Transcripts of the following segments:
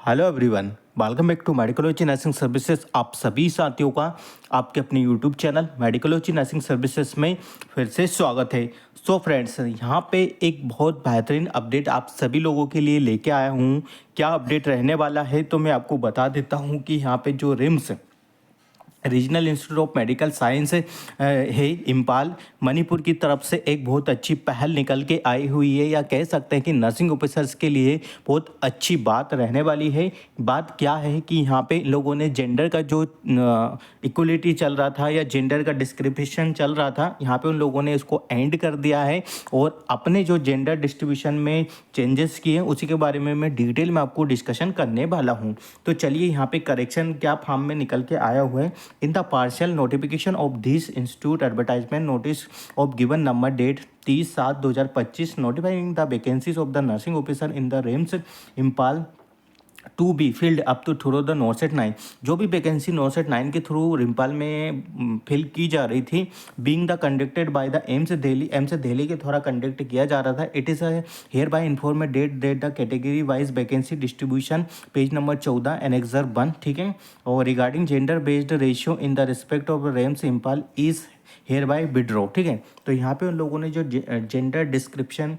Hello everyone, welcome back to Medicology nursing services. आप सभी साथियों का आपके अपने YouTube channel Medicology nursing services में फिर से स्वागत है। सो फ्रेंड्स, यहाँ पे एक बहुत बेहतरीन अपडेट आप सभी लोगों के लिए लेके आया हूँ। क्या अपडेट रहने वाला है तो मैं आपको बता देता हूँ कि यहाँ पे जो RIMS regional institute of medical science है इम्फाल मणिपुर की तरफ से एक बहुत अच्छी पहल निकल के आई हुई है, या कह सकते हैं कि नर्सिंग ऑफिसर्स के लिए बहुत अच्छी बात रहने वाली है। बात क्या है कि यहाँ पे लोगों ने जेंडर का जो इक्वलिटी चल रहा था या जेंडर का डिस्क्रिमिनेशन चल रहा था, यहाँ पे उन लोगों ने इसको एंड कर दिया है और अपने जो जेंडर डिस्ट्रीब्यूशन में चेंजेस किए हैं उसी के बारे में मैं डिटेल में आपको डिस्कशन करने वाला हूँ। तो चलिए, यहाँ पे करेक्शन क्या फॉर्म में निकल के आया हुआ है। In the partial notification of this institute advertisement notice of given number date 30/7/2025 notifying the vacancies of the nursing officer in the RIMS Impal to be filled up to through the NORCET 9। जो भी vacancy नॉर्सेट 9 के through Rimple में fill की जा रही थी, being the conducted by the AIIMS Delhi के द्वारा कंडक्ट किया जा रहा था। It is hereby informed that the category wise vacancy distribution page number 14 annexure 1, ठीक है। और regarding gender based ratio in the respect of RIMS Imphal is hereby withdraw, ठीक है। तो यहाँ पे उन लोगों ने जो जेंडर डिस्क्रिप्शन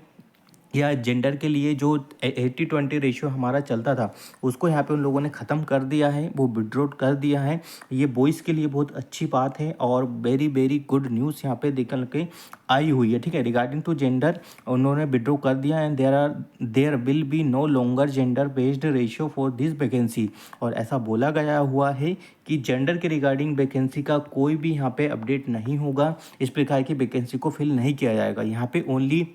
या जेंडर के लिए जो 80-20 रेशियो हमारा चलता था उसको यहाँ पे उन लोगों ने ख़त्म कर दिया है, वो विड्रॉ कर दिया है। ये बॉयज़ के लिए बहुत अच्छी बात है और वेरी वेरी गुड न्यूज़ यहाँ पे निकल के आई हुई है, ठीक है। रिगार्डिंग टू जेंडर उन्होंने विड्रॉ कर दिया and there will be no longer gender based ratio for this vacancy. और ऐसा बोला गया हुआ है कि जेंडर के रिगार्डिंग वैकेंसी का कोई भी यहाँ पे अपडेट नहीं होगा, इस प्रकार की वैकेंसी को फिल नहीं किया जाएगा। यहाँ पे ओनली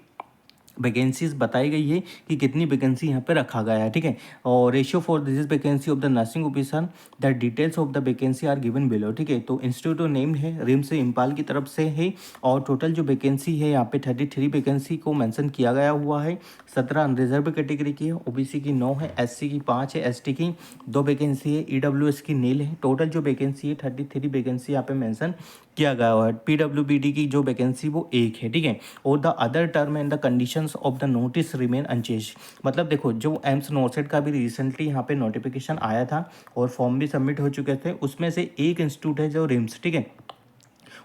वैकेंसीज बताई गई है कि कितनी वैकेंसी यहाँ पे रखा गया है, ठीक है। और ratio for this vacancy of the nursing officer the details of the vacancy are given below, ठीक है। तो इंस्टीट्यूट नेम है रिम्स इम्फाल की तरफ से है और टोटल जो वैकेंसी है यहाँ पे 33 वैकेंसी को मेंशन किया गया हुआ है। 17 अनरिजर्व कैटेगरी की है, ओबीसी की 9 है, एससी की 5 है, एसटी की 2 वैकेंसी है, ईडब्ल्यूएस की नील है। टोटल जो वैकेंसी है 33 वैकेंसी यहाँ पे मेंशन किया गया हुआ है। पीडब्ल्यूबीडी की जो वैकेंसी वो 1 है, ठीक है। और the other term and the conditions of the notice remain unchanged. मतलब देखो, जो एम्स नॉर्सेट का भी रिसेंटली यहाँ पे नोटिफिकेशन आया था और फॉर्म भी सबमिट हो चुके थे, उसमें से एक इंस्टीट्यूट है जो रिम्स, ठीक है,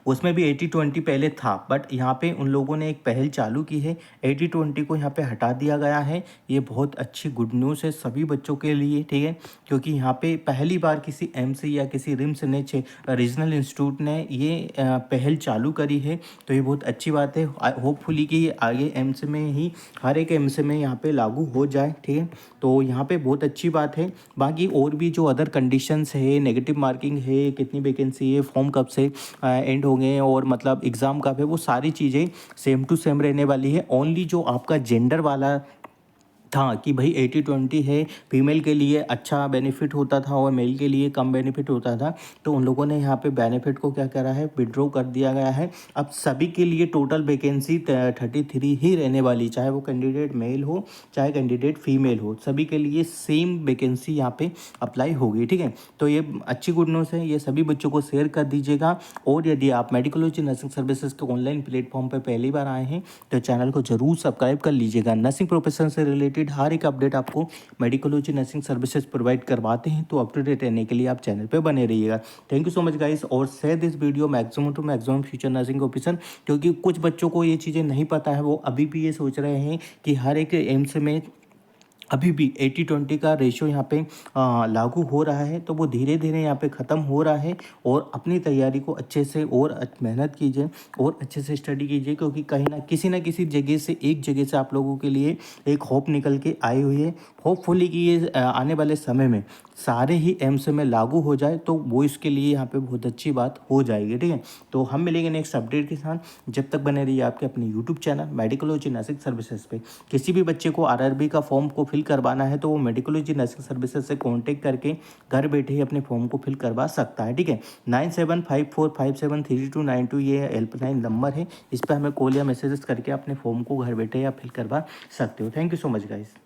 उसमें भी 80-20 पहले था, बट यहाँ पे उन लोगों ने एक पहल चालू की है, 80-20 को यहाँ पे हटा दिया गया है। ये बहुत अच्छी गुड न्यूज़ है सभी बच्चों के लिए, ठीक है, क्योंकि यहाँ पे पहली बार किसी एम्स या किसी रिम्स ने रीजनल इंस्टीट्यूट ने ये पहल चालू करी है। तो ये बहुत अच्छी बात है। होपफुली कि ये आगे एम्स में ही हर एक एम्स में यहाँ पे लागू हो जाए, ठीक है। तो यहाँ पे बहुत अच्छी बात है। बाकी और भी जो अदर कंडीशंस है, नेगेटिव मार्किंग है, कितनी वैकेंसी है, फॉर्म कब से एंड होंगे और मतलब एग्ज़ाम कब है, वो सारी चीज़ें सेम टू सेम रहने वाली है। ओनली जो आपका जेंडर वाला था कि भाई 80-20 है, फीमेल के लिए अच्छा बेनिफिट होता था और मेल के लिए कम बेनिफिट होता था, तो उन लोगों ने यहाँ पे बेनिफिट को क्या करा है, विड्रॉ कर दिया गया है। अब सभी के लिए टोटल वैकेंसी 33 ही रहने वाली, चाहे वो कैंडिडेट मेल हो चाहे कैंडिडेट फीमेल हो, सभी के लिए सेम वैकेंसी यहाँ पे अप्लाई होगी, ठीक है। तो ये अच्छी गुड न्यूज़ है, ये सभी बच्चों को शेयर कर दीजिएगा। और यदि आप मेडिकोलॉजी नर्सिंग सर्विसेज के ऑनलाइन प्लेटफॉर्म पर पहली बार आए हैं तो चैनल को जरूर सब्सक्राइब कर लीजिएगा। नर्सिंग प्रोफेशन से रिलेटेड हर एक अपडेट आपको मेडिकोलॉजी नर्सिंग सर्विसेज प्रोवाइड करवाते हैं, तो अप टू डेट रहने के लिए आप चैनल पे बने रहिएगा। Thank you so much guys, और share this video maximum to maximum future nursing officer, क्योंकि कुछ बच्चों को ये चीज़ें नहीं पता है, वो अभी भी ये सोच रहे हैं कि हर एक एम्स में अभी भी 80-20 का रेशियो यहाँ पे लागू हो रहा है। तो वो धीरे धीरे यहाँ पे ख़त्म हो रहा है और अपनी तैयारी को अच्छे से और मेहनत कीजिए और अच्छे से स्टडी कीजिए, क्योंकि कहीं ना किसी जगह से एक जगह से आप लोगों के लिए एक होप निकल के आई हुई है। होपफुली कि ये आने वाले समय में सारे ही एम्स में लागू हो जाए, तो वो इसके लिए यहाँ पे बहुत अच्छी बात हो जाएगी, ठीक है। तो हम मिलेंगे नेक्स्ट अपडेट के साथ, जब तक बने रहिए आपके अपने YouTube channel Medicology nursing services पे। किसी भी बच्चे को आरआरबी का फॉर्म को फिल करवाना है तो वो मेडिकोलॉजी नर्सिंग सर्विसेज से कांटेक्ट करके घर बैठे ही अपने फॉर्म को फिल करवा सकता है, ठीक है। 9754573292 ये हेल्पलाइन नंबर है, इस पर हमें कॉल या मैसेजेस करके अपने फॉर्म को घर बैठे या फिल करवा सकते हो। Thank you so much guys.